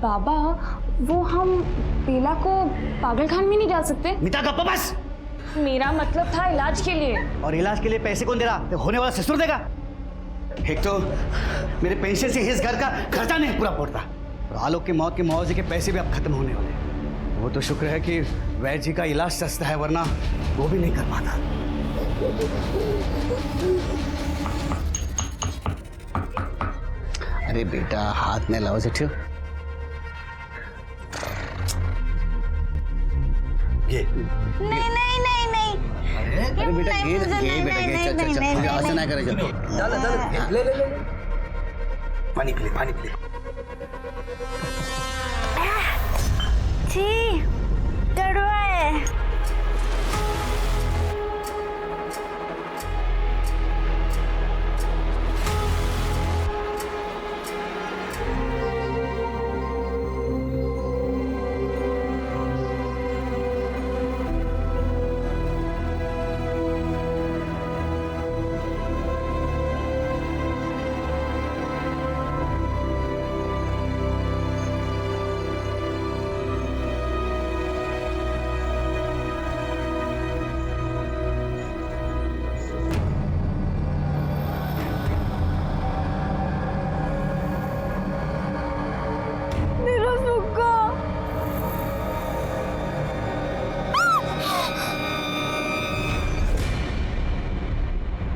बाबा वो हम बेला को पागलखाने में नहीं डाल सकते। मिता गप्पा बस। मेरा मतलब था इलाज के लिए। और इलाज के लिए पैसे कौन दे रहा? होने वाला ससुर देगा। एक तो मेरे पेंशन से इस घर का खर्चा नहीं पूरा पड़ता और आलोक की मौत के मुआवजे के पैसे भी अब खत्म होने वाले। वो तो शुक्र है कि वैद्य जी का इलाज सस्ता है, वरना वो भी नहीं कर पाता। अरे बेटा हाथ में लाओ सेठ। ये नहीं नहीं नहीं नहीं। अरे बेटा ये बेटा ये चल ऐसा ना करे। चल ले पानी पी ले, पानी पी ले। छी कड़वा है।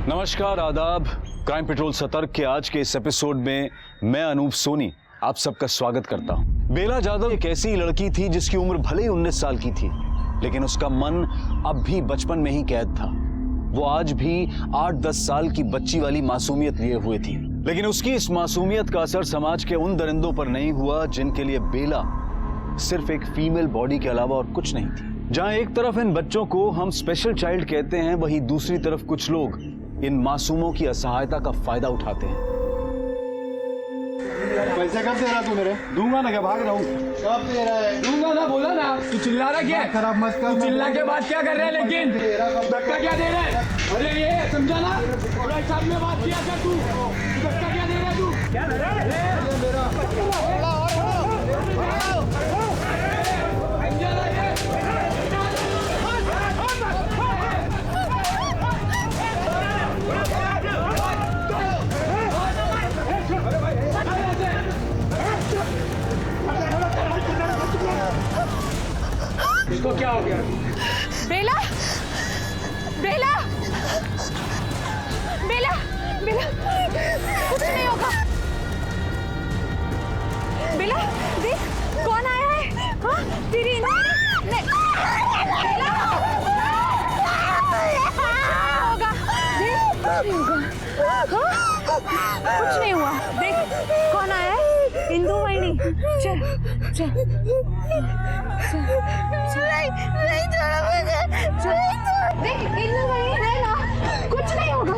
नमस्कार, आदाब। क्राइम पेट्रोल सतर्क के आज के इस एपिसोड में मैं अनूप सोनी आप सबका स्वागत करता हूं। बेला जाधव एक ऐसी लड़की थी जिसकी उम्र भले ही 19 साल की थी, लेकिन उसका मन अब भी बचपन में ही कैद था। वो आज भी 8-10 साल की बच्ची वाली मासूमियत लिए हुए थी, लेकिन उसकी इस मासूमियत का असर समाज के उन दरिंदों पर नहीं हुआ जिनके लिए बेला सिर्फ एक फीमेल बॉडी के अलावा और कुछ नहीं थी। जहां एक तरफ इन बच्चों को हम स्पेशल चाइल्ड कहते हैं, वहीं दूसरी तरफ कुछ लोग इन मासूमों की असहायता का फायदा उठाते हैं। पैसे कब दे रहा तू मेरे? दूंगा ना, क्या भाग रहा हूँ? कब दे रहा है? दूंगा ना, बोला ना। तू चिल्ला रहा क्या? खराब मत कर। चिल्ला के बाद क्या कर रहे हैं? लेकिन धक्का क्या दे रहा है? अरे ये समझा ना, थोड़ा हिसाब में बात किया कर। तू धक्का क्या दे रहा है? तू क्या दे रहा है? इसको क्या हो गया? बेला बेला बेला बेला कुछ नहीं होगा। बेला देख कौन आया है। हाँ तेरी बेला होगा। देख कुछ नहीं हुआ। देख कौन आया है। इंदु वाहिनी। चल चल नहीं छोड़ो मुझे। देख इंदु वाहिनी है ना, कुछ नहीं होगा।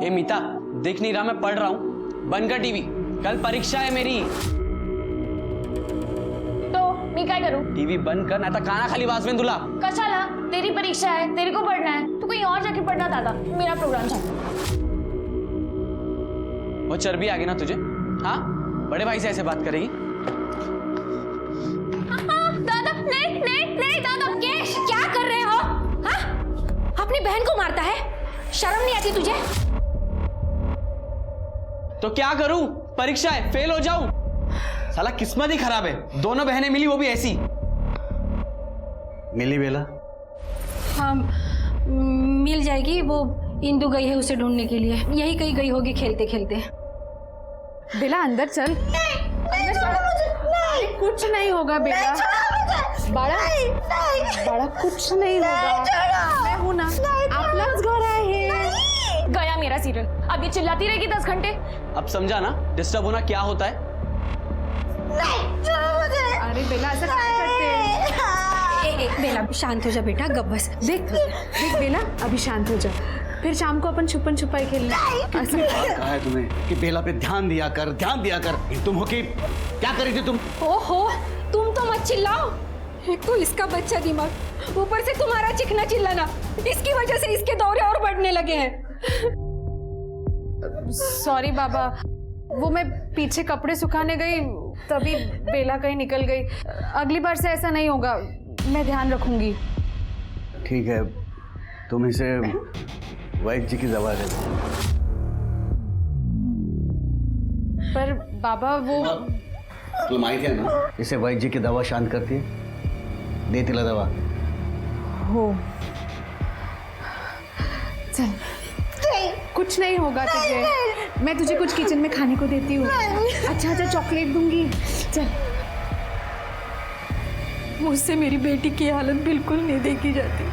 ए मीता, देख नहीं रहा मैं पढ़ रहा हूँ। बंद कर टीवी, कल परीक्षा है मेरी। तो मैं क्या करूं? टीवी बंद कर, ना तो काना खाली वास में दुला। कशाला, तेरी परीक्षा है, तेरे को पढ़ना है, तो कहीं और जाके पढ़ना दादा। मेरा प्रोग्राम चल। वो चर्बी आ गई ना तुझे? हाँ, बड़े भाई से ऐसे बात करेगी? दादा नहीं नहीं नहीं दादा। केश क्या कर रहे हो? हाँ अपनी बहन को मारता है, शर्म नहीं आती तुझे? तो क्या करूं? परीक्षा है, फेल हो जाऊं? साला किस्मत ही खराब है। दोनों बहनें मिली, वो भी ऐसी। मिली बेला? हाँ मिल जाएगी। वो इंदु गई है उसे ढूंढने के लिए, यही कहीं गई होगी खेलते खेलते। बेला अंदर चल। नहीं छोड़ो मुझे। नहीं कुछ नहीं होगा बेटा। बड़ा बड़ा कुछ नहीं होगा। मैं हूं ना, आप लोग घर आए हैं। गया मेरा सीरियल। अब ये चिल्लाती रहेगी 10 घंटे। अब समझा ना डिस्टर्ब होना क्या होता है? नहीं छोड़ो मुझे। अरे बेला ऐसा क्या करते हैं? बेला शांत हो जा बेटा, गप बस। देख देख बेला अभी शांत हो जा, फिर शाम को अपन छुपन छुपाई खेलना। कहा है तुम्हें कि बेला पे ध्यान दिया कर, ध्यान दिया कर। तुम हो कि क्या कर रही थी तुम? ओहो तुम तो मत चिल्लाओ। एक तो इसका बच्चा दिमाग, ऊपर से तुम्हारा चिकना चिल्लाना, इसकी वजह से इसके दौरे और बढ़ने लगे हैं। सॉरी बाबा, वो मैं पीछे कपड़े सुखाने गई तभी बेला कहीं निकल गई। अगली बार से ऐसा नहीं होगा, मैं ध्यान रखूंगी। ठीक है, तुम इसे वैद्य जी की दवा दे दो। पर बाबा वो तुला माहिती आहे ना, इसे वैद्य जी की दवा शांत करती है। दे तिला दवा। हो चल, कुछ नहीं होगा तुझे। मैं तुझे कुछ किचन में खाने को देती हूँ। अच्छा अच्छा चॉकलेट दूंगी। चल, मुझसे मेरी बेटी की हालत बिल्कुल नहीं देखी जाती।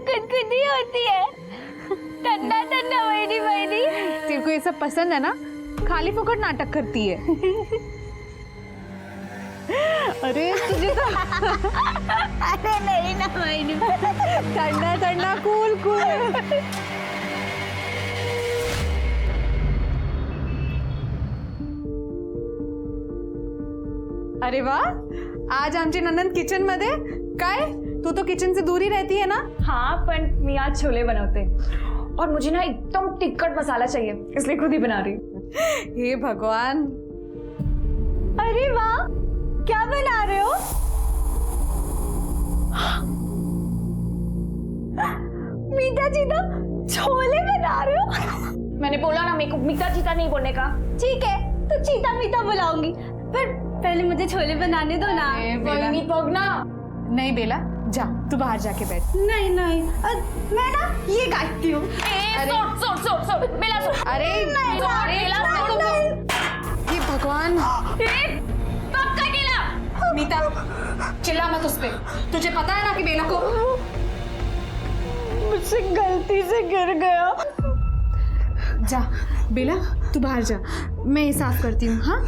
कुनकुनी होती है, ठंडा ठंडा वहीनी वहीनी। तेरे को ये सब पसंद है ना? खाली फुकट नाटक करती है। अरे तुझे तो अरे नहीं ना वहीनी, ठंडा ठंडा कूल कूल। अरे वाह, आज आमची ननंद किचन मध्ये काय? तू तो किचन से दूर ही रहती है ना? हाँ, पर मैं आज छोले बनाते और मुझे ना एकदम टिक्कट मसाला चाहिए, इसलिए खुद ही बना रही हूँ। हे भगवान, अरे वाह, क्या बना रहे हो? मीठा चीता छोले बना रहे हो? मैंने बोला ना मेरे को मीठा चीता नहीं बोलने का। ठीक है, तो चीता मीठा बुलाऊंगी, पर पहले मुझे छोले बनाने दो ना। कोई नहीं भगना। नहीं बेला, जा तू बाहर जाके बैठ। नहीं नहीं, मैं ना ये गाती हूँ। सोट बेला सोट। अरे ये भगवान, पक्का केला। मीता चिल्ला मत उस पे। तुझे पता है ना कि बेला को मुझसे गलती से गिर गया। जा बेला, तू बाहर जा, मैं ये साफ करती हूँ। हाँ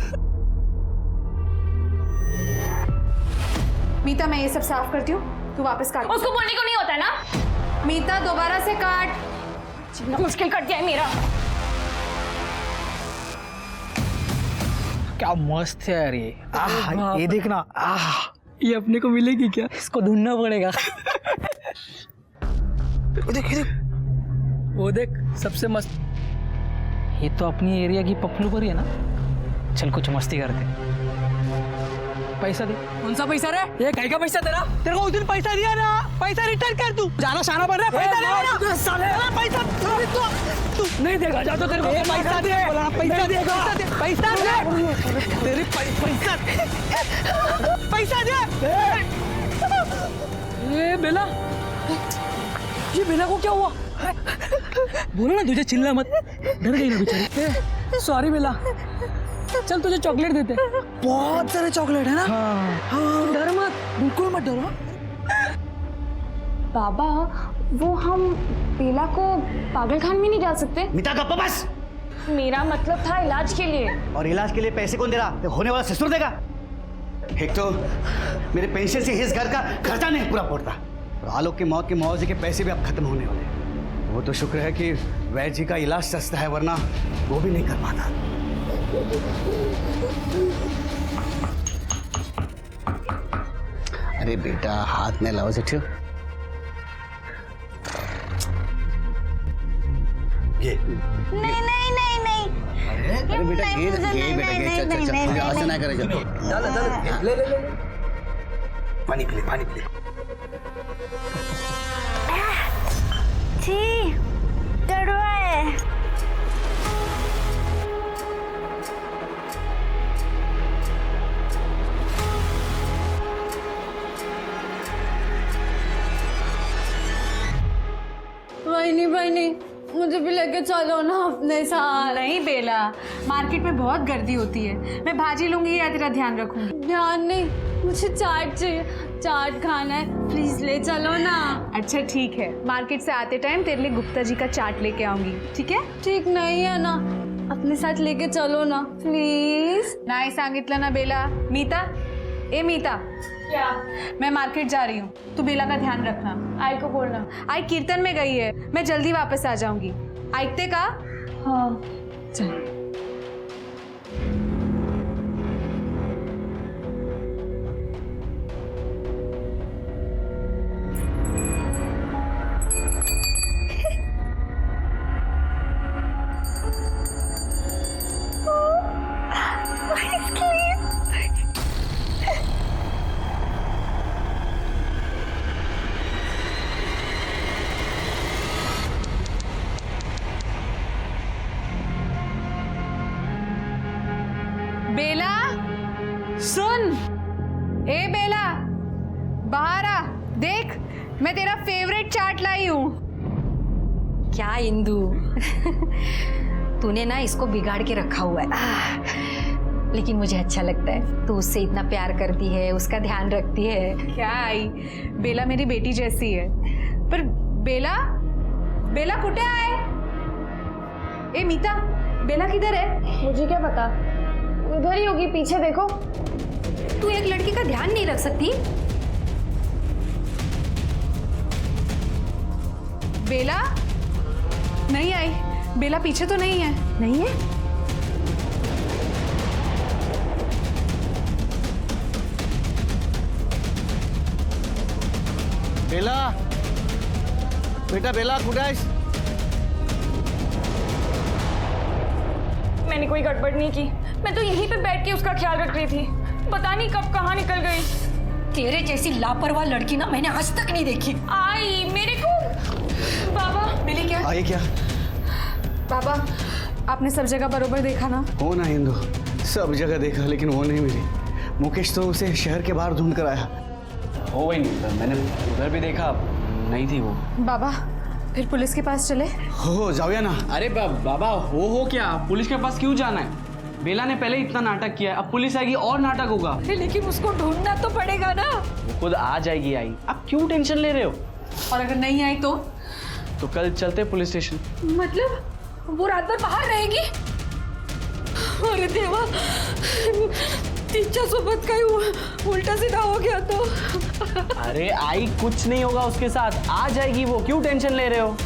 मीता, मैं ये सब साफ करती हूँ, तू वापस काट। उसको बोलने को नहीं होता ना। मीता दोबारा से काट। मुश्किल कट गया है मेरा। क्या मस्त है यार ये। ये देखना, ये अपने को मिलेगी क्या? इसको ढूंढना पड़ेगा। देख ये देख, वो देख सबसे मस्त। ये तो अपनी एरिया की पपलू पर ही है ना। चल कुछ मस्ती करते। पैसा दे। कौन सा पैसा रे? ये काय का पैसा तेरा? तेरे को उस दिन पैसा दिया ना, पैसा रिटर्न कर तू। जाना शाना बन रहा है, पैसा दे साले। पैसा तू नहीं देगा, जा तो तेरे को पैसा दे। पैसा दे, पैसा दे। तेरे पैसा दे। ये बेला, ये बेला को क्या हुआ? बोलो ना, तुझे चिल्ला मत, डर गई ना बेचारी। सॉरी बेला, चल तुझे चॉकलेट देते। बहुत सारे चॉकलेट है ना। हाँ, डर मत, बिल्कुल मत डरो। बाबा, वो हम बेला को पागलखाने में नहीं डाल सकते। मीता का बस। मेरा मतलब था इलाज के लिए। और इलाज के लिए पैसे कौन दे रहा? ये होने वाला ससुर देगा। एक तो मेरे पेंशन से इस घर का खर्चा नहीं पूरा पड़ता, और आलोक की मौत के मुआवजे के पैसे भी अब खत्म होने वाले। वो तो शुक्र है कि वैद्य जी का इलाज सस्ता है, वरना वो भी नहीं कर पाता। अरे बेटा, हाथ में लाओ से ठियो। ये नहीं नहीं नहीं नहीं। अरे बेटा, ये बेटा, चल ऐसा ना करे। ले ले ले पानी पी ले, पानी पी ले। छी, कड़वा है। वही मुझे भी लेके चलो ना अपने साथ। नहीं बेला, मार्केट में बहुत गर्दी होती है। मैं भाजी लूंगी या तेरा ध्यान रखूंगी? ध्यान नहीं, मुझे चाट चाहिए, चाट खाना है, प्लीज ले चलो ना। अच्छा ठीक है, मार्केट से आते टाइम तेरे लिए गुप्ता जी का चाट लेके आऊंगी, ठीक है? ठीक नहीं है ना, अपने साथ लेके चलो ना प्लीज। नाही सांगितलं ना बेला। मीता, ए मीता, क्या? मैं मार्केट जा रही हूँ, तू बेला का ध्यान रखना। आई को बोलना। आई कीर्तन में गई है, मैं जल्दी वापस आ जाऊंगी। ऐकते का? हाँ चल। बेला सुन, ए बेला बाहर आ, देख मैं तेरा फेवरेट चाट लाई हूँ। क्या इंदु तूने ना इसको बिगाड़ के रखा हुआ है, लेकिन मुझे अच्छा लगता है। तू उससे इतना प्यार करती है, उसका ध्यान रखती है। क्या आई, बेला मेरी बेटी जैसी है। पर बेला, बेला कुठे आहे? ए मीता, बेला किधर है? मुझे क्या पता, उधर ही होगी, पीछे देखो। तू एक लड़की का ध्यान नहीं रख सकती? बेला नहीं आई, बेला पीछे तो नहीं है। नहीं है? बेला, बेटा बेला कुठे आहेस? मैंने कोई गड़बड़ नहीं की, मैं तो यहीं पे बैठ के उसका ख्याल रख रही थी। पता नहीं कब कहाँ निकल गई। तेरे जैसी लापरवाह लड़की ना मैंने आज तक नहीं देखी। आई मेरे को। बाबा मिली क्या? आए क्या? बाबा आपने सब जगह बरोबर देखा ना? हो ना इंदु, सब जगह देखा लेकिन वो नहीं मिली। मुकेश तो उसे शहर के बाहर ढूंढ कर आया। हो वही नहीं, मैंने उधर भी देखा, नहीं थी वो। बाबा फिर पुलिस के पास चले? हो जाओया ना। अरे बाबा हो क्या, पुलिस के पास क्यों जाना है? बेला ने पहले इतना नाटक किया, अब पुलिस आएगी और नाटक होगा। लेकिन उसको ढूंढना तो पड़ेगा ना। वो खुद आ जाएगी। आई आप क्यों टेंशन ले रहे हो? और अगर नहीं आई तो कल चलते पुलिस स्टेशन। मतलब वो रात भर बाहर रहेगी? अरे देवा, तिच्या सोबत काही उल्टा सीधा हो गया तो। अरे आई कुछ नहीं होगा उसके साथ, आ जाएगी वो, क्यों टेंशन ले रहे हो?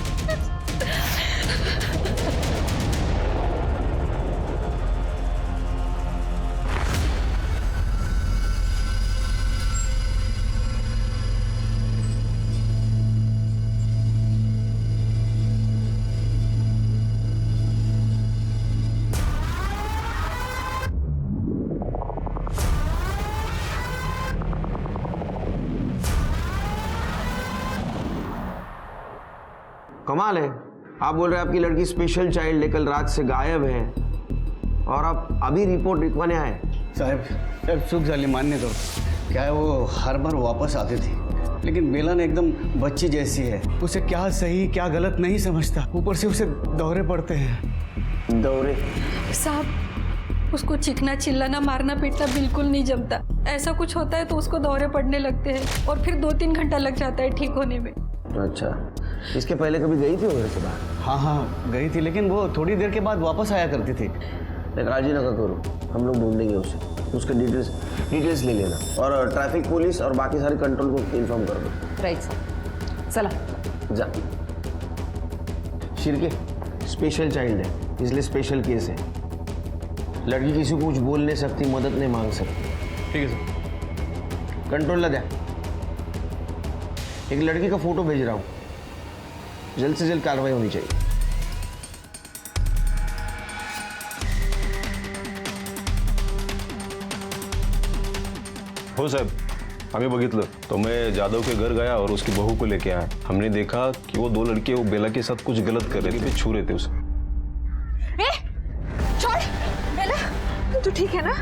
कमाल है, आप बोल रहे हैं आपकी लड़की स्पेशल चाइल्ड है, कल रात से गायब है और आप अभी रिपोर्ट लिखवाने आए। साहब चूक झाली मान्य दो। क्या है, वो हर बार वापस आती थी, लेकिन बेला ने एकदम बच्ची जैसी है। उसे क्या सही क्या गलत नहीं समझता, ऊपर से उसे दौरे पड़ते हैं। दौरे? साहब उसको चिकना चिल्लाना मारना पीटना बिल्कुल नहीं जमता। ऐसा कुछ होता है तो उसको दौरे पड़ने लगते हैं और फिर 2-3 घंटा लग जाता है ठीक होने में। अच्छा, इसके पहले कभी गई थी वो घर से बाहर? हाँ गई थी, लेकिन वो थोड़ी देर के बाद वापस आया करती थी। राजी ना करो, हम लोग ढूंढेंगे उसे, उसके डिटेल्स ले लेना और ट्रैफिक पुलिस और बाकी सारे कंट्रोल को इन्फॉर्म कर दो। राइट सर, चला जा। शिरके स्पेशल चाइल्ड है, इसलिए स्पेशल केस है। लड़की किसी को कुछ बोल नहीं सकती, मदद नहीं मांग सकती। ठीक है सर। कंट्रोल ला दे। एक लड़की का फोटो भेज रहा हूँ, जल्द से जल्द कार्रवाई होनी चाहिए। हो साहब, आम्ही बघितलं तो मैं जादव के घर गया और उसकी बहू को लेके आया। हमने देखा कि वो 2 लड़के वो बेला के साथ कुछ गलत कर रहे थे, छू रहे थे उसे। छोड़ बेला, तू ठीक है ना?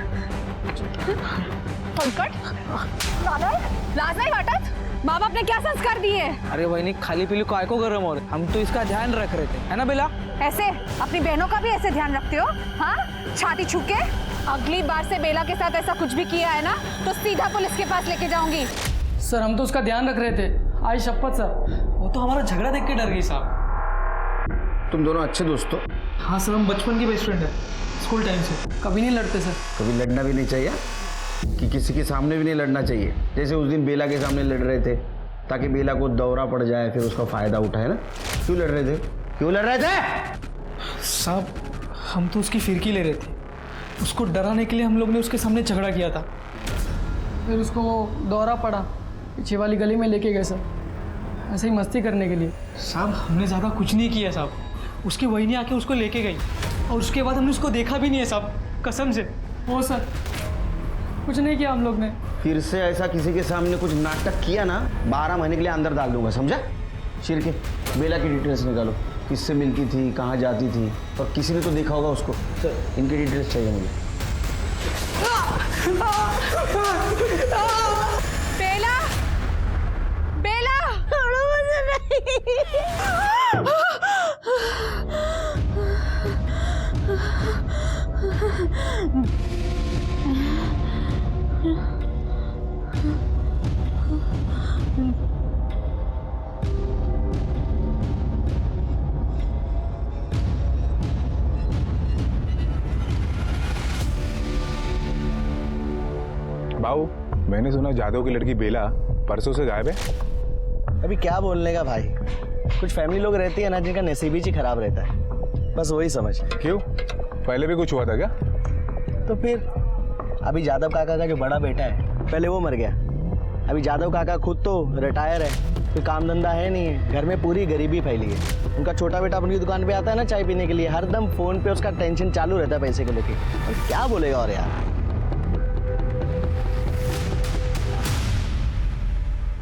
लाज नहीं वाटत? माँ बाप ने क्या संस्कार दिए? अरे वही नहीं, खाली पीली काय को गरम हो रहे, हम तो इसका ध्यान रख रहे थे, है ना बेला? ऐसे अपनी बहनों का भी ऐसे ध्यान रखते हो? हाँ, छाती छूके? अगली बार से बेला के साथ ऐसा कुछ भी किया है ना तो सीधा पुलिस के पास लेके जाऊंगी। सर हम तो उसका ध्यान रख रहे थे, आई शपथ सर, वो तो हमारा झगड़ा देख के डर गई साहब। तुम दोनों अच्छे दोस्त हो? हाँ सर, हम बचपन की बेस्ट फ्रेंड है, स्कूल टाइम से। कभी नहीं लड़ते सर। कभी लड़ना भी नहीं चाहिए कि किसी के सामने भी नहीं लड़ना चाहिए। जैसे उस दिन बेला के सामने लड़ रहे थे ताकि बेला को दौरा पड़ जाए, फिर उसका फायदा उठाए ना। क्यों लड़ रहे थे? क्यों लड़ रहे थे? साहब हम तो उसकी फिरकी ले रहे थे, उसको डराने के लिए हम लोग ने उसके सामने झगड़ा किया था। फिर उसको दौरा पड़ा, पीछे वाली गली में लेके गए सर, ऐसे ही मस्ती करने के लिए। साहब हमने ज़्यादा कुछ नहीं किया साहब, उसकी वही आके उसको लेके गई और उसके बाद हमने उसको देखा भी नहीं है साहब, कसम से। वो सर कुछ नहीं किया हम लोग ने। फिर से ऐसा किसी के सामने कुछ नाटक किया ना, 12 महीने के लिए अंदर डाल दूंगा, समझा? शिरके बेला की डिटेल्स निकालो, किससे मिलती थी, कहाँ जाती थी, और किसी ने तो देखा होगा उसको। सर इनकी डिटेल्स चाहिए मुझे। बाबू, मैंने सुना जादव की लड़की बेला परसों से गायब है। अभी क्या बोलने का भाई, कुछ फैमिली लोग रहती है ना जिनका नसीब ही खराब रहता है, बस वही समझ। क्यों, पहले भी कुछ हुआ था क्या? तो फिर अभी जादव काका का जो बड़ा बेटा है पहले वो मर गया, अभी जादव काका खुद तो रिटायर है, कोई काम धंधा है नहीं है, घर में पूरी गरीबी फैली है। उनका छोटा बेटा अपनी दुकान पे आता है ना चाय पीने के लिए, हरदम फोन पे उसका टेंशन चालू रहता है पैसे को लेके। और क्या बोलेगा और यार।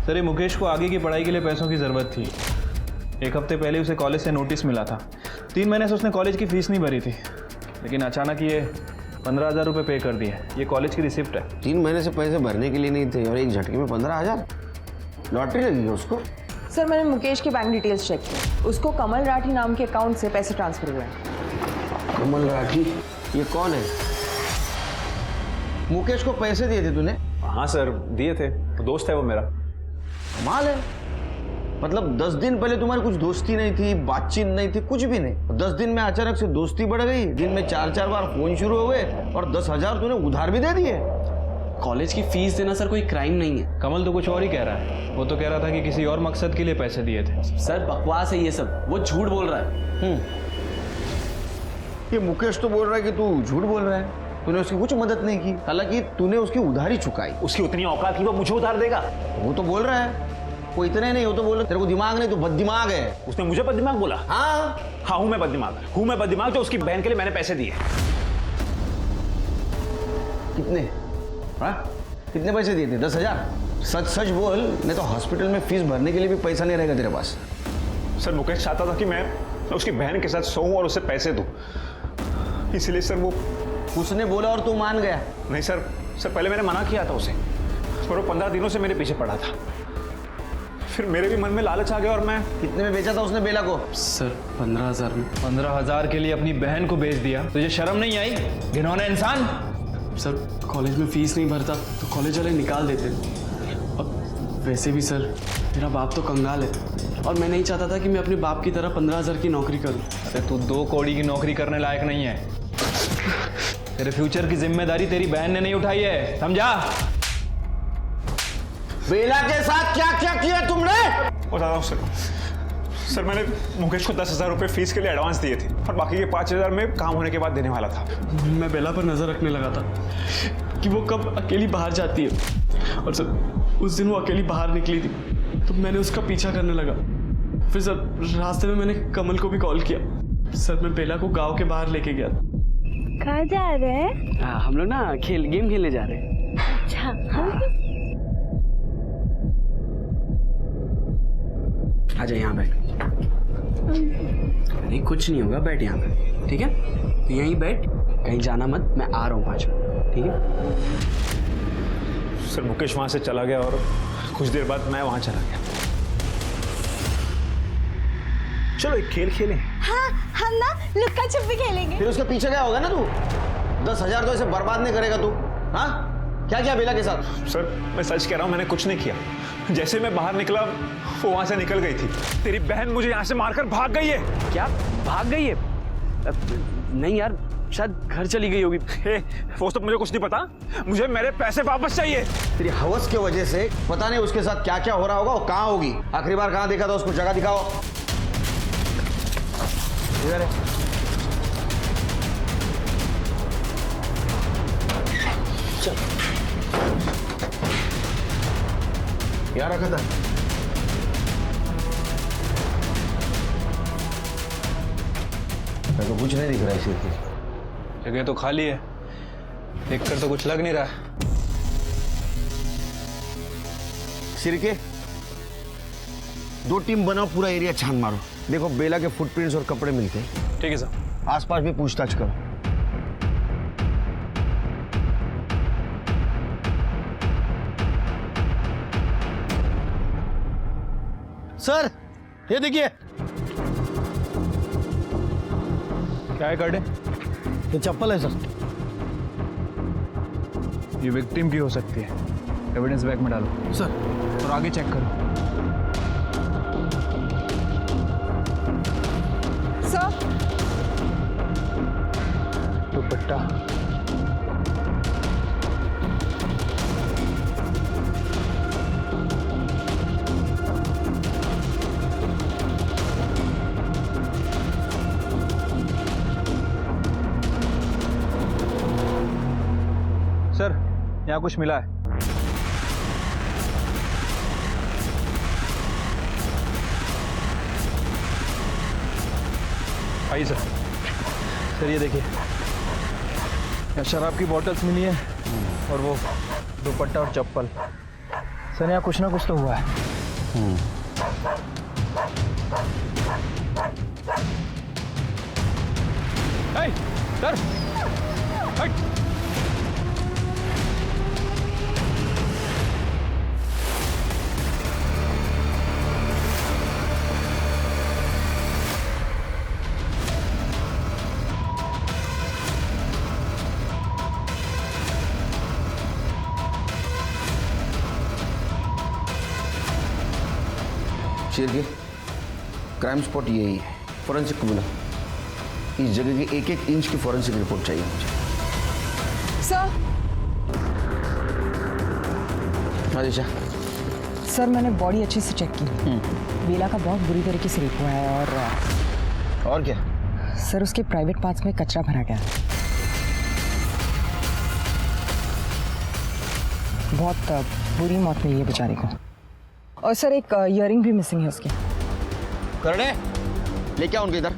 सर, ये मुकेश को आगे की पढ़ाई के लिए पैसों की ज़रूरत थी। एक हफ्ते पहले उसे कॉलेज से नोटिस मिला था। 3 महीने से उसने कॉलेज की फ़ीस नहीं भरी थी, लेकिन अचानक ये 15,000 रुपये पे कर दिए। ये कॉलेज की रिसिप्ट है। 3 महीने से पैसे भरने के लिए नहीं थे और एक झटके में 15,000? लॉटरी लगी है उसको? सर, मैंने मुकेश के बैंक डिटेल्स चेक किए, उसको कमल राठी नाम के अकाउंट से पैसे ट्रांसफर हुए हैं। कमल राठी? ये कौन है? मुकेश को पैसे दिए थे तूने? हाँ सर, दिए थे, दोस्त है वो मेरा। कमाल है, मतलब 10 दिन पहले तुम्हारी कुछ दोस्ती नहीं थी, बातचीत नहीं थी, कुछ भी नहीं। 10 दिन में अचानक से दोस्ती बढ़ गई, दिन में 4-4 बार फोन शुरू हो गए और 10,000 तूने उधार भी दे दिए। कॉलेज की फीस देना सर कोई क्राइम नहीं है। कमल तो कुछ और ही कह रहा है। वो तो कह रहा था कि किसी और मकसद के लिए पैसे दिए थे। सर बकवास है ये सब, वो झूठ बोल रहा है। ये मुकेश तो बोल रहा है कि तू झूठ बोल रहा है, तूने उसकी कुछ मदद नहीं की, हालांकि तूने उसकी उधारी चुकाई। उसकी उतनी औकात थी वो मुझे उधार देगा? वो तो बोल रहा है, वो इतने नहीं, वो तो बोल रहा तेरे को दिमाग नहीं, तू बददिमाग है। उसने मुझे बददिमाग बोला? हाँ हूँ मैं बददिमाग, जो उसकी बहन के लिए मैंने पैसे दिए। कितने? हाँ, कितने पैसे दिए थे? 10,000? सच सच बोल, नहीं तो हॉस्पिटल में फीस भरने के लिए भी पैसा नहीं रहेगा तेरे पास। सर, मुकेश चाहता था कि मैं उसकी बहन के साथ सोऊं और उसे पैसे दूं, इसलिए सर वो। उसने बोला और तू मान गया? नहीं सर, पहले मैंने मना किया था उसे, पर वो 15 दिनों से मेरे पीछे पड़ा था। फिर मेरे भी मन में लालच आ गया और मैं। कितने में बेचा था उसने बेला को? सर 15,000 में। 15,000 के लिए अपनी बहन को बेच दिया? तुझे शर्म नहीं आई, घिनौना इंसान? सर, कॉलेज में फीस नहीं भरता तो कॉलेज वाले निकाल देते। अब वैसे भी सर, मेरा बाप तो कंगाल है और मैं नहीं चाहता था कि मैं अपने बाप की तरह 15,000 की नौकरी करूं। अरे तू 2 कौड़ी की नौकरी करने लायक नहीं है। तेरे फ्यूचर की जिम्मेदारी तेरी बहन ने नहीं उठाई है, समझा? बेला के साथ क्या क्या किया तुमने? बता रहा हूँ सर, मैंने मुकेश को 10,000 रुपये फीस के लिए एडवांस दिए थे और बाकी के 5,000 में काम होने के बाद देने वाला था। मैं बेला पर नजर रखने लगा था कि वो कब अकेली बाहर जाती है, और सर उस दिन वो अकेली बाहर निकली थी तो मैंने उसका पीछा करने लगा। फिर सर रास्ते में मैंने कमल को भी कॉल किया। सर मैं बेला को गांव के बाहर लेके गया। कहाँ जा रहे हैं? हाँ, हम लोग ना गेम खेलने जा रहे हैं। अच्छा, आजा यहाँ बैठ। अरे कुछ नहीं होगा, बैठ यहाँ पे, ठीक है? तो यहीं बैठ, कहीं जाना मत, मैं आ रहा हूँ 5 मिनट, ठीक है? सर, मुकेश वहाँ से चला गया और कुछ देर बाद मैं वहाँ चला गया। चलो एक खेल खेलें। हाँ, हम ना लुक्का छुपी खेलेंगे। फिर उसके पीछे गया होगा ना तू? 10,000 तो ऐसे बर्बाद नहीं करेगा तू। हाँ, क्या किया बेला के साथ? सर, मैं सच कह रहा हूँ, मैंने कुछ नहीं किया। जैसे मैं बाहर निकला वो वहाँ से निकल गई थी। तेरी बहन मुझे यहाँ से मारकर भाग गई है। क्या भाग गई है? नहीं यार, शायद घर चली गई होगी। वो तो मुझे कुछ नहीं पता, मुझे मेरे पैसे वापस चाहिए। तेरी हवस की वजह से पता नहीं उसके साथ क्या क्या हो रहा होगा और कहाँ होगी। आखिरी बार कहाँ देखा था उसको? जगह दिखाओ। इधर है। चल, यहाँ रखा था। तो कुछ नहीं दिख रहा है। जगह तो खाली है, देखकर तो कुछ लग नहीं रहा। सिरके 2 टीम बनाओ, पूरा एरिया छान मारो, देखो बेला के फुटप्रिंट्स और कपड़े मिलते हैं। ठीक है सर। आसपास भी पूछताछ करो। सर, ये देखिए, क्या है कार्ड? ये चप्पल है सर। ये विक्टिम की हो सकती है, एविडेंस बैग में डालो सर। और आगे चेक करो। सर दुपट्टा, सर यहाँ कुछ मिला है। आइए सर। सर ये देखिए, यहाँ शराब की बॉटल्स मिली है और वो दुपट्टा और चप्पल। सर यहाँ कुछ ना कुछ तो हुआ है। सर हट। शेर के क्राइम स्पॉट यही है, फॉरेंसिक को बुला। इस जगह की एक एक इंच की फॉरेंसिक रिपोर्ट चाहिए मुझे। सर। हाँ दिशा। सर मैंने बॉडी अच्छे से चेक की, बेला का बहुत बुरी तरीके से रेप हुआ है। और क्या? सर उसके प्राइवेट पार्ट्स में कचरा भरा गया है। बहुत बुरी मौत हुई है बेचारे को। और सर एक इयरिंग भी मिसिंग है उसके। करने लेके आओ उनके इधर।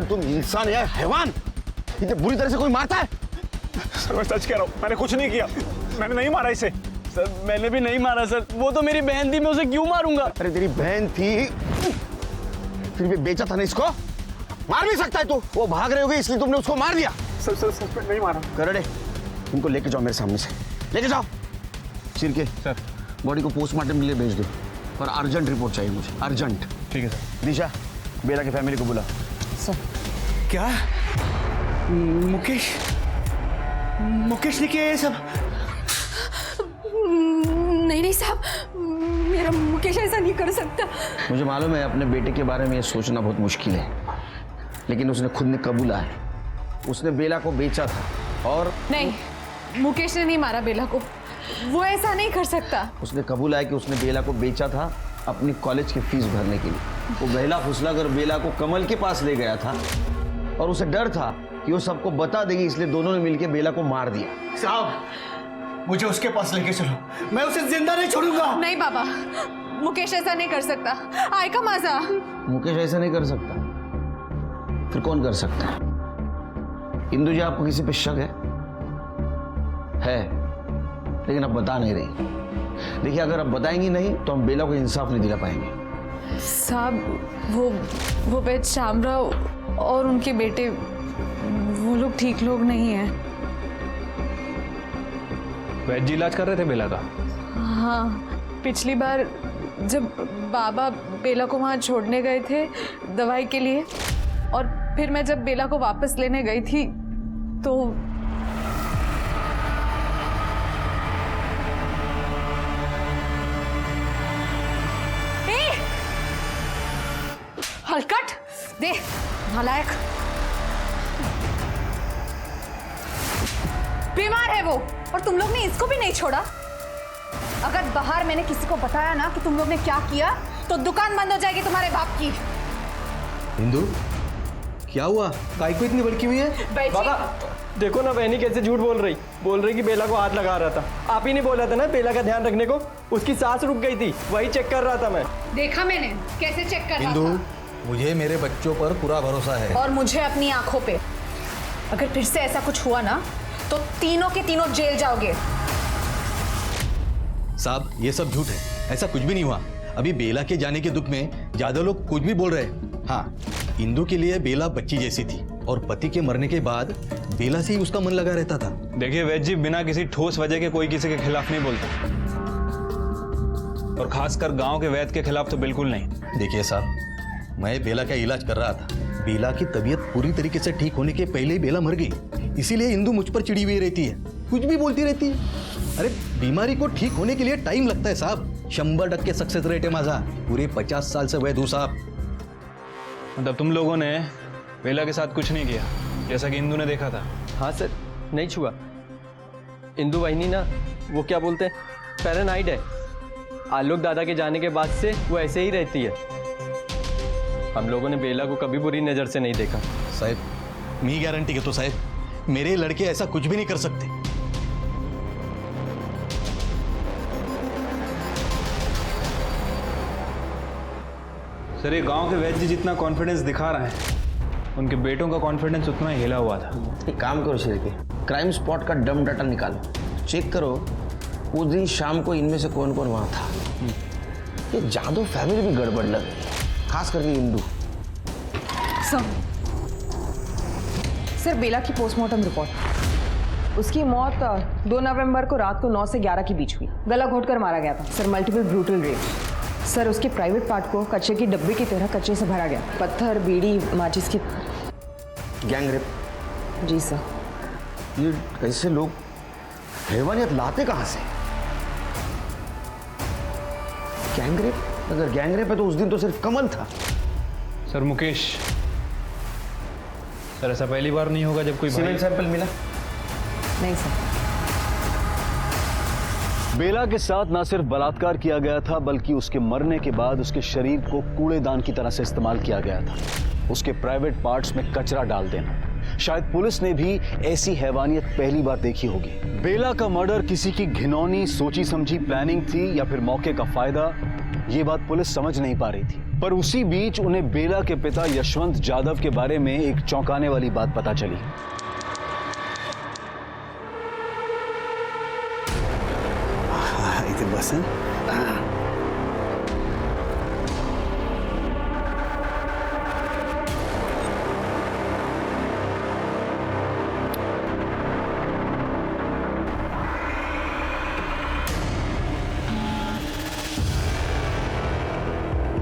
तुम इंसान या हैवान, इतने बुरी तरह से कोई मारता है? सर मैं सच कह रहा हूँ, मैंने कुछ नहीं किया, मैंने नहीं मारा इसे। सर मैंने भी नहीं मारा सर, वो तो मेरी बहन थी, मैं उसे क्यों मारूंगा? अरे तेरी बहन थी, फिर भी बेचा था ना इसको। मार भी सकता है तू, वो भाग रहे होगे इसलिए तुमने उसको मार दिया। सर सर सच में नहीं मारा। करड़े इनको लेके जाओ मेरे सामने से, लेके जाओ। सिर के सर बॉडी को पोस्टमार्टम के लिए भेज दो और अर्जेंट रिपोर्ट चाहिए मुझे, अर्जेंट। ठीक है सर। दिशा बेला की फैमिली को बुला। सर क्या मुकेश ने किया ये सब? नहीं नहीं साहब, मेरा मुकेश ऐसा नहीं कर सकता। मुझे मालूम है अपने बेटे के बारे में ये सोचना बहुत मुश्किल है, लेकिन उसने खुद ने कबूला है, उसने बेला को बेचा था। और नहीं, मुकेश ने नहीं मारा बेला को, वो ऐसा नहीं कर सकता। उसने कबूला है कि उसने बेला को बेचा था अपनी कॉलेज की फीस भरने के लिए। वो बहला फुसला कर बेला को कमल के पास ले गया था और उसे डर था कि वो सबको बता देगी, इसलिए दोनों ने मिलकर बेला को मार दिया। साहब मुझे उसके पास लेके चलो, मैं उसे जिंदा नहीं छोड़ूंगा। नहीं बाबा, मुकेश ऐसा नहीं कर सकता। आय का मजा। मुकेश ऐसा नहीं कर सकता, फिर कौन कर सकता है? इंदु जी आपको किसी पे शक है, लेकिन अब बता नहीं रही। देखिए अगर अब बताएंगी नहीं तो हम बेला को इंसाफ नहीं दिला पाएंगे। साहब वो बेच शामराव और उनके बेटे, वो लोग ठीक लोग नहीं हैं। वैद्य जी इलाज कर रहे थे बेला का? हाँ, पिछली बार जब बाबा बेला को वहाँ छोड़ने गए थे दवाई के लिए, और फिर मैं जब बेला को वापस लेने गई थी तो हलकट दे नालायक, बीमार है वो, और तुम लोग ने इसको भी नहीं छोड़ा। अगर बाहर मैंने किसी को बताया ना कि तुम लोग ने क्या किया तो दुकान बंद हो जाएगी तुम्हारे बाप की। इंदु क्या हुआ, काई को इतनी भड़की हुई है? बाबा देखो ना बहनी कैसे झूठ बोल रही कि बेला को हाथ लगा रहा था। आप ही ने बोला था ना बेला का ध्यान रखने को, उसकी सांस रुक गई थी, वही चेक कर रहा था मैं। देखा मैंने कैसे चेक कर रहा इंदु था। मुझे मेरे बच्चों पर पूरा भरोसा है, और मुझे अपनी आंखों पे। अगर फिर से ऐसा कुछ हुआ ना तो तीनों के तीनों जेल जाओगे। साहब ये सब झूठ है, ऐसा कुछ भी नहीं हुआ। अभी बेला के जाने के दुख में ज्यादा लोग कुछ भी बोल रहे हैं। हाँ इंदू के लिए बेला बच्ची जैसी थी और पति के मरने के बाद बेला से ही उसका मन लगा रहता था। देखिए वैद्य जी, बिना किसी ठोस वजह के कोई किसी के खिलाफ नहीं बोलता, और खासकर गांव के वैद्य के खिलाफ तो बिल्कुल नहीं। देखिए साहब, मैं बेला का इलाज कर रहा था। बेला की तबीयत पूरी तरीके से ठीक होने के पहले ही बेला मर गई, इसीलिए इंदू मुझ पर चिड़ी हुई रहती है, कुछ भी बोलती रहती है। अरे बीमारी को ठीक होने के लिए टाइम लगता है साहब। 100% सक्सेस रेट है माझा, पूरे 50 साल से वैद्य हूं साहब। मतलब तुम लोगों ने बेला के साथ कुछ नहीं किया जैसा कि इंदू ने देखा था? हाँ सर, नहीं छुआ। इंदू वाहिनी ना, वो क्या बोलते हैं, पैरानाइड है। आलोक दादा के जाने के बाद से वो ऐसे ही रहती है। हम लोगों ने बेला को कभी बुरी नज़र से नहीं देखा। साहब मैं गारंटी करता हूं साहब, मेरे लड़के ऐसा कुछ भी नहीं कर सकते। सर, ये गांव के वैद्य जितना कॉन्फिडेंस दिखा रहे हैं, उनके बेटों का कॉन्फिडेंस उतना ही हिला हुआ था। एक काम करो शेर के, क्राइम स्पॉट का डम डाटा निकालो, चेक करो उस दिन शाम को इनमें से कौन कौन वहाँ था। ये जादव फैमिली भी गड़बड़ लग रही है, खास करके इंदू। सर बेला की पोस्टमार्टम रिपोर्ट, उसकी मौत 2 नवंबर को रात को 9 से 11 के बीच हुई। गला घोटकर मारा गया था sir, multiple brutal rape. Sir उसके प्राइवेट पार्ट को कचरे की डब्बे की तरह कचरे से भरा गया, पत्थर, बीड़ी, माचिस की। Gang rape? जी सर। ये ऐसे लोग हैवानियत लाते कहाँ से? Gang rape? अगर गैंग रेप है तो उस दिन तो सिर्फ कमल था। सर मुकेश, सर ऐसा पहली बार नहीं होगा जब कोई सीमेंट सैंपल मिला? नहीं सर। बेला के साथ ना सिर्फ बलात्कार किया गया था, बल्कि उसके मरने के बाद उसके शरीर को कूड़ेदान की तरह से इस्तेमाल किया गया था। उसके प्राइवेट पार्ट्स में कचरा डाल देना। शायद पुलिस ने भी ऐसी हैवानियत पहली बार देखी होगी। बेला का मर्डर किसी की घिनौनी सोची समझी प्लानिंग थी या फिर मौके का फायदा, ये बात पुलिस समझ नहीं पा रही थी। पर उसी बीच उन्हें बेला के पिता यशवंत जाधव के बारे में एक चौंकाने वाली बात पता चली। इथे बस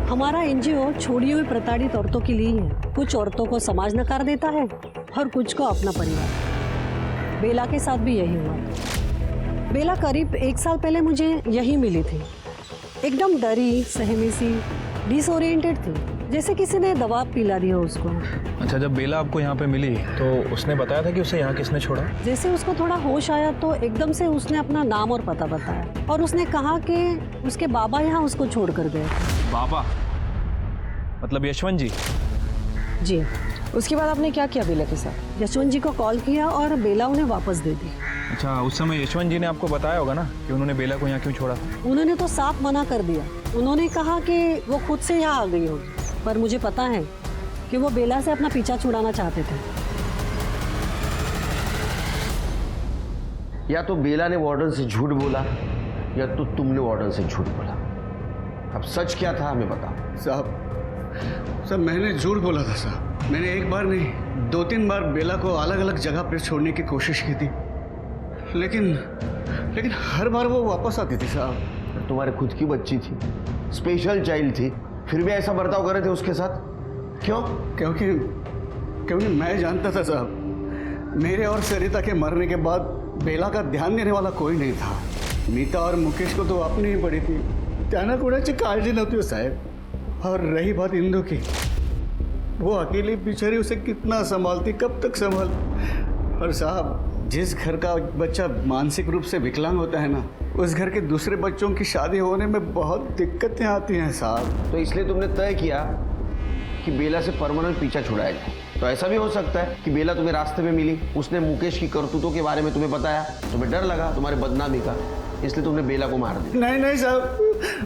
हमारा एनजीओ छोड़ी हुई प्रताड़ित औरतों के लिए है। कुछ औरतों को समाज नकार देता है और कुछ को अपना परिवार। बेला के साथ भी यही हुआ। बेला करीब 1 साल पहले मुझे यही मिली थी। एकदम डरी, सहमी सी, डिसओरिएंटेड थी, जैसे किसी ने दवा पिला दिया उसको। अच्छा, जब बेला आपको यहाँ पे मिली तो उसने बताया था कि उसे यहाँ किसने छोड़ा? जैसे उसको थोड़ा होश आया तो एकदम से उसने अपना नाम और पता बताया और उसने कहा कि उसके बाबा यहाँ उसको छोड़ कर गए। बाबा मतलब यशवंत जी? जी। उसके बाद आपने क्या किया बेला के साथ? यशवंत जी को कॉल किया और बेला उन्हें वापस दे दी। अच्छा, उस समय यशवंत जी ने आपको बताया होगा ना कि उन्होंने बेला को यहाँ क्यों छोड़ा था? उन्होंने तो साफ मना कर दिया। उन्होंने कहा कि वो खुद से यहाँ आ गई होगी, पर मुझे पता है कि वो बेला से अपना पीछा छुड़ाना चाहते थे। या तो बेला ने वार्डन से झूठ बोला या तो तुमने वार्डन से झूठ बोला। अब सच क्या था हमें बताओ। साहब मैंने झूठ बोला था साहब। मैंने एक बार नहीं 2-3 बार बेला को अलग अलग जगह पर छोड़ने की कोशिश की थी, लेकिन हर बार वो वापस आती थी साहब। तुम्हारे खुद की बच्ची थी, स्पेशल चाइल्ड थी, फिर भी ऐसा बर्ताव कर रहे थे उसके साथ क्यों? क्योंकि मैं जानता था साहब, मेरे और सरिता के मरने के बाद बेला का ध्यान देने वाला कोई नहीं था। मीता और मुकेश को तो अपनी ही पड़ी थी, त्याना कोणाची काळजी नव्हती हो साहेब। और रही बात इंदू की, वो अकेली बेचारी उसे कितना संभालती, कब तक संभाल। और साहब जिस घर का बच्चा मानसिक रूप से विकलांग होता है ना, उस घर के दूसरे बच्चों की शादी होने में बहुत दिक्कतें आती हैं साहब। तो इसलिए तुमने तय किया कि बेला से परमानेंट पीछा छुड़ाया जाए। तो ऐसा भी हो सकता है कि बेला तुम्हें रास्ते में मिली, उसने मुकेश की करतूतों के बारे में तुम्हें बताया, तुम्हें डर लगा तुम्हारे बदनामी का, इसलिए तुमने बेला को मार दिया। नहीं साहब,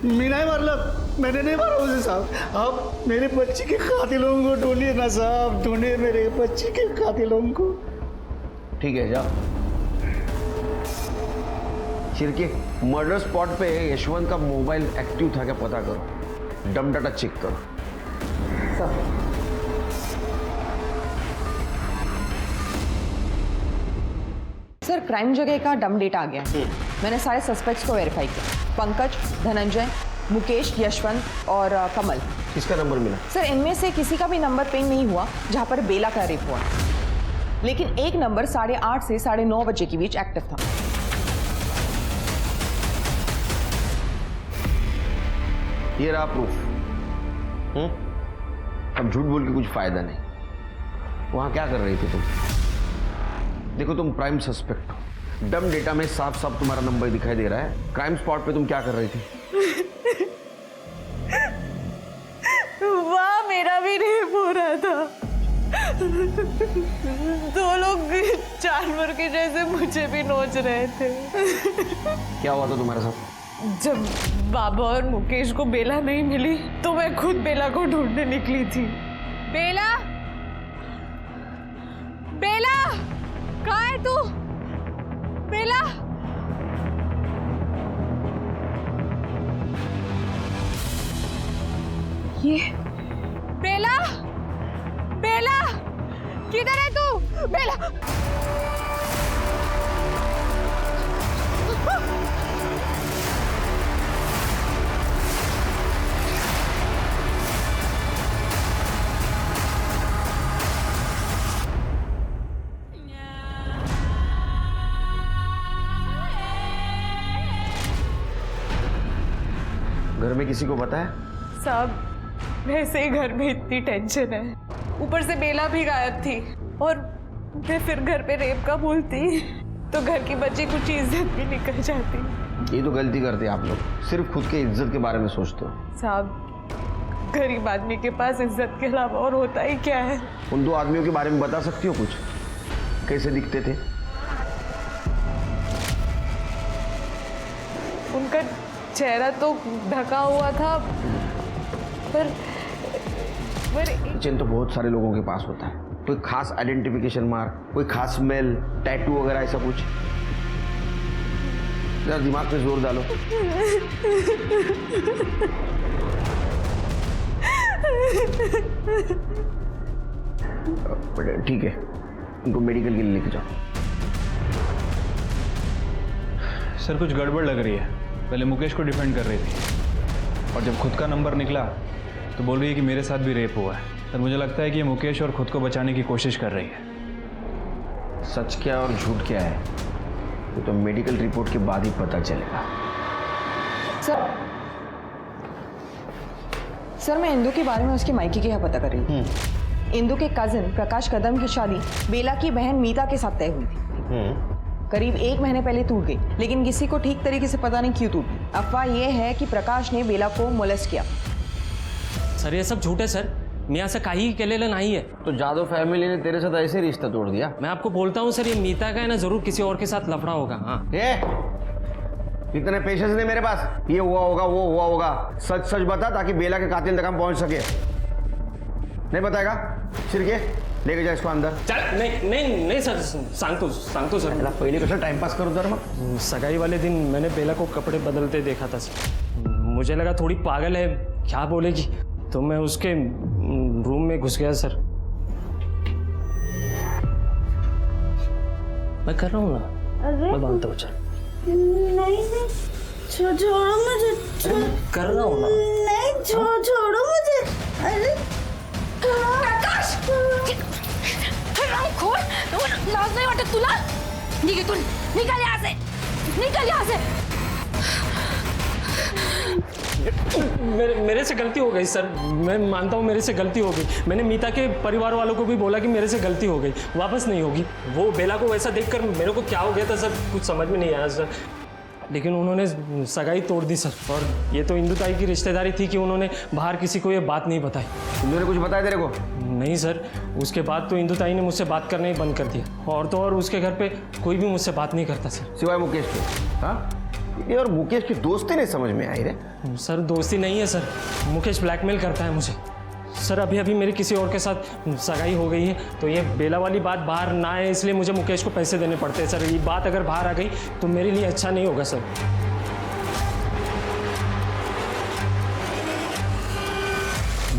मैं नहीं मारला, मैंने नहीं मारा उसे साहब। आप मेरे बच्ची के कातिलों को ढूंढिए ना साहब, ढूंढिए मेरे बच्ची के कातिलों को। ठीक है, जाओ। चिरके मर्डर स्पॉट पे यशवंत का मोबाइल एक्टिव था क्या पता करो, डम डाटा चेक करो। सर क्राइम जगह का डम डेटा आ गया है। मैंने सारे सस्पेक्ट्स को वेरीफाई किया, पंकज, धनंजय, मुकेश, यशवंत और कमल। किसका नंबर मिला? सर इनमें से किसी का भी नंबर पिंग नहीं हुआ जहां पर बेला का रेप हुआ, लेकिन एक नंबर 8:30 से 9:30 बजे के बीच एक्टिव था। ये रहा प्रूफ। अब झूठ बोल के कुछ फायदा नहीं। वहां क्या कर रही थी तुम? देखो तुम प्राइम सस्पेक्ट हो, डम डेटा में साफ साफ तुम्हारा नंबर दिखाई दे रहा है। क्राइम स्पॉट पे तुम क्या कर रही थी? वाह, मेरा भी रेप हो रहा था। दो लोग जानवर के जैसे मुझे भी नोच रहे थे। क्या हुआ था तुम्हारे साथ? जब बाबा और मुकेश को बेला नहीं मिली तो मैं खुद बेला को ढूंढने निकली थी। बेला, बेला, कहाँ है तू? बेला, ये बेला, बेला, किधर है तू? बेला, घर में किसी को पता है? साहब वैसे ही घर में इतनी टेंशन है, ऊपर से बेला भी गायब थी और मैं फिर घर पे रेप का बोलती तो घर की बची कुछ इज्जत भी निकल जाती। ये तो गलती करते आप लोग, सिर्फ खुद के इज्जत के बारे में सोचते हो। साहब गरीब आदमी के पास इज्जत के अलावा और होता ही क्या है? उन दो आदमियों के बारे में बता सकती हो कुछ? कैसे दिखते थे? उनका चेहरा तो ढका हुआ था, पर चिन्ह तो बहुत सारे लोगों के पास होता है। कोई खास आइडेंटिफिकेशन मार्क, कोई खास स्मेल, टैटू वगैरह ऐसा कुछ? जरा दिमाग पे जोर डालो। ठीक है, उनको मेडिकल के लिए लेके जाओ। सर कुछ गड़बड़ लग रही है। पहले मुकेश को डिफेंड कर रही थी और जब खुद का नंबर निकला तो बोल रही है कि मेरे साथ भी रेप हुआ है। सर मुझे लगता है कि ये मुकेश और खुद को बचाने की कोशिश कर रही है। सच क्या और झूठ क्या है ये तो मेडिकल रिपोर्ट के बाद ही पता चलेगा। सर मैं इंदू के बारे में उसके मायके के यहाँ पता कर रही थी। इंदू के कजिन प्रकाश कदम की शादी बेला की बहन मीता के साथ तय हुई थी। करीब 1 महीने पहले टूट गई, लेकिन किसी को ठीक तरीके से पता नहीं क्यों टूटी। अफवाह यह है कि प्रकाश ने बेला को मोलेस्ट किया। सर ये सब झूठ है सर, मी असं काही केलेलं नाही है। तो जादव फैमिली ने तेरे साथ ऐसे रिश्ता तोड़ दिया? मैं आपको बोलता हूँ सर, ये मीता का है ना, जरूर किसी और के साथ लफड़ा होगा। हाँ इतने पेशेंस नहीं मेरे पास। ये हुआ होगा, वो हुआ होगा, सच सच बता ताकि बेला के कातिल तक हम पहुंच सके। नहीं बताएगा? छिड़के लेके जा इसको अंदर। चल नहीं नहीं नहीं सर, सांगतो सर। पहले कसं टाइमपास करू तर मग? सगाई वाले दिन मैंने बेला को कपड़े बदलते देखा था सर। मुझे लगा थोड़ी पागल है, क्या बोलेगी, तो मैं उसके रूम में घुस गया सर। मैं कर रहा हूँ ना, मैं बांधता हूँ। चल नहीं छोड़ो मुझे। कर रहा हूँ ना। नहीं छोड़ो मुझे। अरे प्रकाश, खोल, लाज नहीं वाटत तुला? निघ, निकल यहाँ से, निकल यहाँ से। मेरे से गलती हो गई सर, मैं मानता हूँ मेरे से गलती हो गई। मैंने मीता के परिवार वालों को भी बोला कि मेरे से गलती हो गई, वापस नहीं होगी। वो बेला को वैसा देखकर मेरे को क्या हो गया था सर, कुछ समझ में नहीं आया सर। लेकिन उन्होंने सगाई तोड़ दी सर, और ये तो इंदु ताई की रिश्तेदारी थी कि उन्होंने बाहर किसी को ये बात नहीं बताई। इंदु ने कुछ बताया तेरे को? नहीं सर, उसके बाद तो इंदु ताई ने मुझसे बात करना ही बंद कर दिया, और तो और उसके घर पे कोई भी मुझसे बात नहीं करता सर, सिवाय मुकेश के। हाँ, ये और मुकेश की दोस्ती नहीं समझ में आई रे। सर दोस्ती नहीं है सर, मुकेश ब्लैकमेल करता है मुझे सर। अभी अभी मेरी किसी और के साथ सगाई हो गई है, तो ये बेला वाली बात बाहर ना आए इसलिए मुझे मुकेश को पैसे देने पड़ते हैं सर। ये बात अगर बाहर आ गई तो मेरे लिए अच्छा नहीं होगा सर।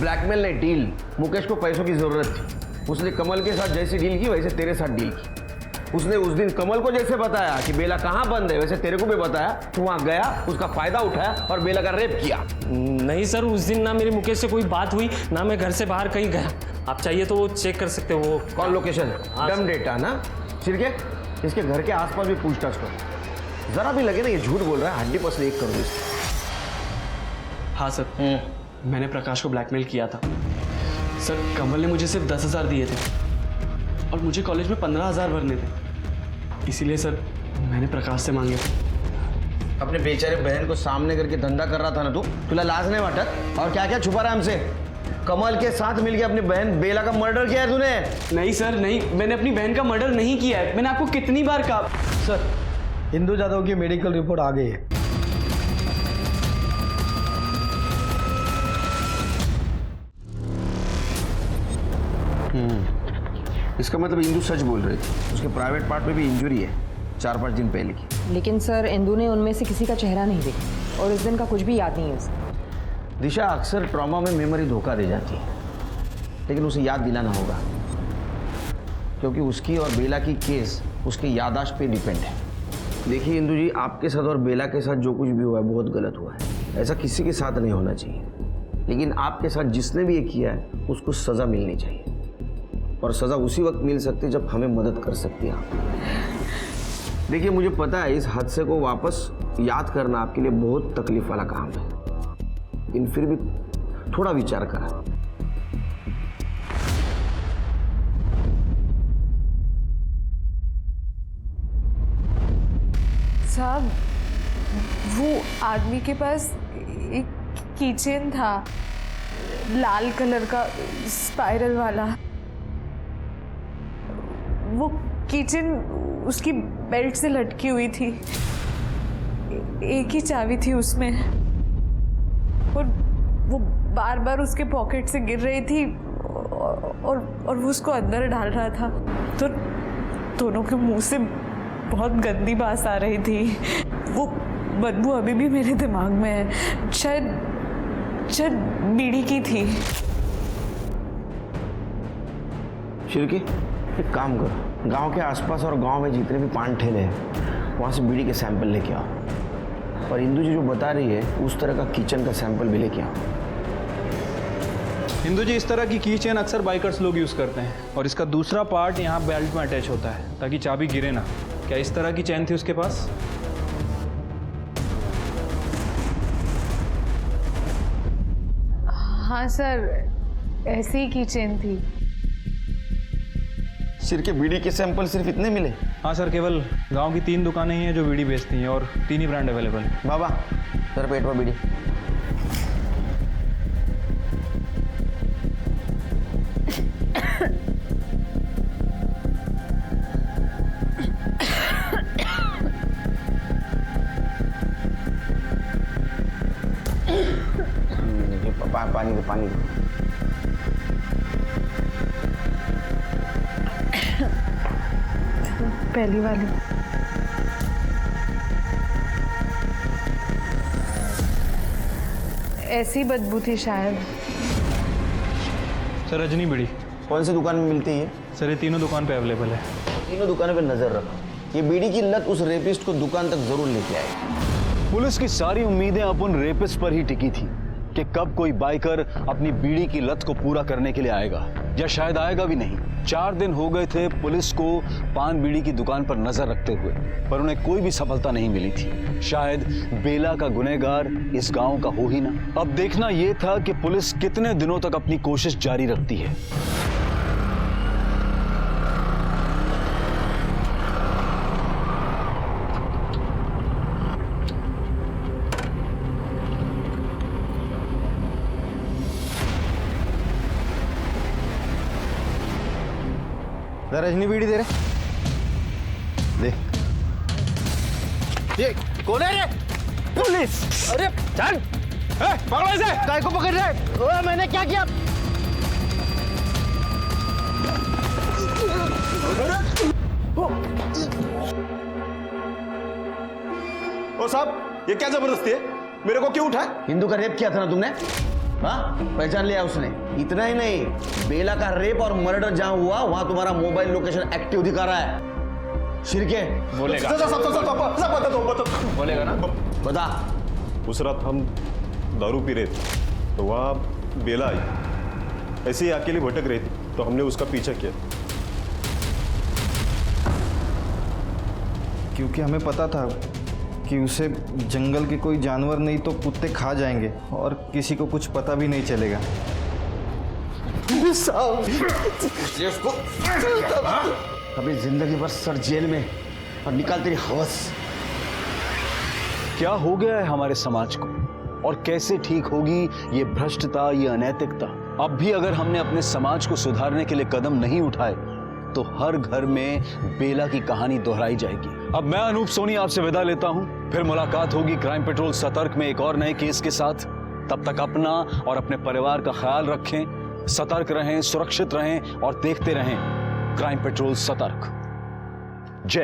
ब्लैकमेल नहीं, डील। मुकेश को पैसों की जरूरत थी, उसने कमल के साथ जैसी डील की वैसे तेरे साथ डील की। उसने उस दिन कमल को जैसे बताया कि बेला कहाँ बंद है, वैसे तेरे को भी बताया। तू वहाँ गया, उसका फायदा उठाया और बेला का रेप किया। नहीं सर, उस दिन ना मेरी मुकेश से कोई बात हुई, ना मैं घर से बाहर कहीं गया। आप चाहिए तो वो चेक कर सकते हो। वो कॉल लोकेशन, डम डेटा ना। छिड़के इसके घर के आसपास भी पूछताछ करो। जरा भी लगे ना ये झूठ बोल रहा है, हड्डी पसली एक कर दो इसको। हाँ सर, मैंने प्रकाश को ब्लैकमेल किया था सर। कमल ने मुझे सिर्फ 10,000 दिए थे और मुझे कॉलेज में 15,000 भरने थे, इसीलिए सर मैंने प्रकाश से मांगे थे। अपने बेचारे बहन को सामने करके धंधा कर रहा था ना तू, तुला लाज नहीं वाटत? और क्या क्या छुपा रहा है हमसे? कमल के साथ मिलके अपनी बहन बेला का मर्डर किया है तूने? नहीं सर नहीं, मैंने अपनी बहन का मर्डर नहीं किया है। मैंने आपको कितनी बार कहा। सर, इंदु जाधव की मेडिकल रिपोर्ट आ गई है। इसका मतलब इंदु सच बोल रही थी। उसके प्राइवेट पार्ट में भी इंजरी है 4-5 दिन पहले की। लेकिन सर इंदु ने उनमें से किसी का चेहरा नहीं देखा और इस दिन का कुछ भी याद नहीं है उसे। दिशा, अक्सर ट्रॉमा में मेमोरी धोखा दे जाती है, लेकिन उसे याद दिलाना होगा, क्योंकि उसकी और बेला की केस उसके याददाश्त पे डिपेंड है। देखिए इंदु जी, आपके साथ और बेला के साथ जो कुछ भी हुआ है बहुत गलत हुआ है। ऐसा किसी के साथ नहीं होना चाहिए, लेकिन आपके साथ जिसने भी ये किया है उसको सज़ा मिलनी चाहिए, और सज़ा उसी वक्त मिल सकती है जब हमें मदद कर सकती है आप। देखिए, मुझे पता है इस हादसे को वापस याद करना आपके लिए बहुत तकलीफ वाला काम है, लेकिन फिर भी थोड़ा विचार करा। साहब, वो आदमी के पास एक कीचेन था, लाल कलर का स्पाइरल वाला। वो कीचेन उसकी बेल्ट से लटकी हुई थी, एक ही चाबी थी उसमें, और वो बार बार उसके पॉकेट से गिर रही थी और वो उसको अंदर डाल रहा था। तो दोनों के मुंह से बहुत गंदी बात आ रही थी। वो बदबू अभी भी मेरे दिमाग में है। शायद बीड़ी की थी। शिरकी, एक काम करो, गांव के आसपास और गांव में जितने भी पान ठेले हैं वहाँ से बीड़ी के सैंपल लेके आओ, और इंदु जी जो बता रही है उस तरह का किचन का सैंपल भी लेके आओ। हिंदू जी, इस तरह की की चेन अक्सर बाइकर्स लोग यूज़ करते हैं, और इसका दूसरा पार्ट यहाँ बेल्ट में अटैच होता है ताकि चाबी गिरे ना। क्या इस तरह की चेन थी उसके पास? हाँ सर, ऐसी ही की चेन थी। सिर के बीड़ी के सैंपल सिर्फ इतने मिले? हाँ सर, केवल गांव की 3 दुकानें ही हैं जो बीड़ी बेचती हैं, और 3 ही ब्रांड अवेलेबल हैं। बाबा, सर पेट में बीड़ी। पानी दे, पानी दे। पहली वाली। ऐसी बदबू थी शायद। सर, रजनी बीड़ी। कौन सी दुकान में मिलती है? सर, ये तीनों दुकान पे अवेलेबल है। तीनों दुकानों पे नजर रखो। ये बीड़ी की लत उस रेपिस्ट को दुकान तक जरूर लेके आएगी। पुलिस की सारी उम्मीदें अब उन रेपिस्ट पर ही टिकी थी कि कब कोई बाइकर अपनी बीड़ी की लत को पूरा करने के लिए आएगा, या शायद आएगा भी नहीं। 4 दिन हो गए थे पुलिस को पान बीड़ी की दुकान पर नजर रखते हुए, पर उन्हें कोई भी सफलता नहीं मिली थी। शायद बेला का गुनहगार इस गांव का हो ही ना। अब देखना यह था कि पुलिस कितने दिनों तक अपनी कोशिश जारी रखती है। रजनी बीड़ी दे रहे, दे। ये कौन है रे? पुलिस! अरे चल, पकड़ो इसे। काय को पकड़ रहे? ओए, मैंने क्या किया? ओ साहब, ये क्या जबरदस्ती है? मेरे को क्यों उठाया? हिंदू का रेप किया था ना तुमने? हाँ, पहचान लिया उसने। इतना ही नहीं, बेला का रेप और मर्डर जहां हुआ वहां तुम्हारा मोबाइल लोकेशन एक्टिव दिखा रहा है। शिरके बोलेगा बोलेगा ना। बता। उस रात हम दारू पी रहे थे तो वहाँ बेला आई, ऐसे ही अकेली भटक रही थी तो हमने उसका पीछा किया। क्योंकि हमें पता था कि उसे जंगल के कोई जानवर नहीं तो कुत्ते खा जाएंगे और किसी को कुछ पता भी नहीं चलेगा। अभी जिंदगी भर सर जेल में और निकाल तेरी हवस। क्या हो गया है हमारे समाज को और कैसे ठीक होगी ये भ्रष्टता, ये अनैतिकता? अब भी अगर हमने अपने समाज को सुधारने के लिए कदम नहीं उठाए तो हर घर में बेला की कहानी दोहराई जाएगी। अब मैं अनूप सोनी आपसे विदा लेता हूं, फिर मुलाकात होगी क्राइम पेट्रोल सतर्क में एक और नए केस के साथ। तब तक अपना और अपने परिवार का ख्याल रखें, सतर्क रहें, सुरक्षित रहें और देखते रहें क्राइम पेट्रोल सतर्क।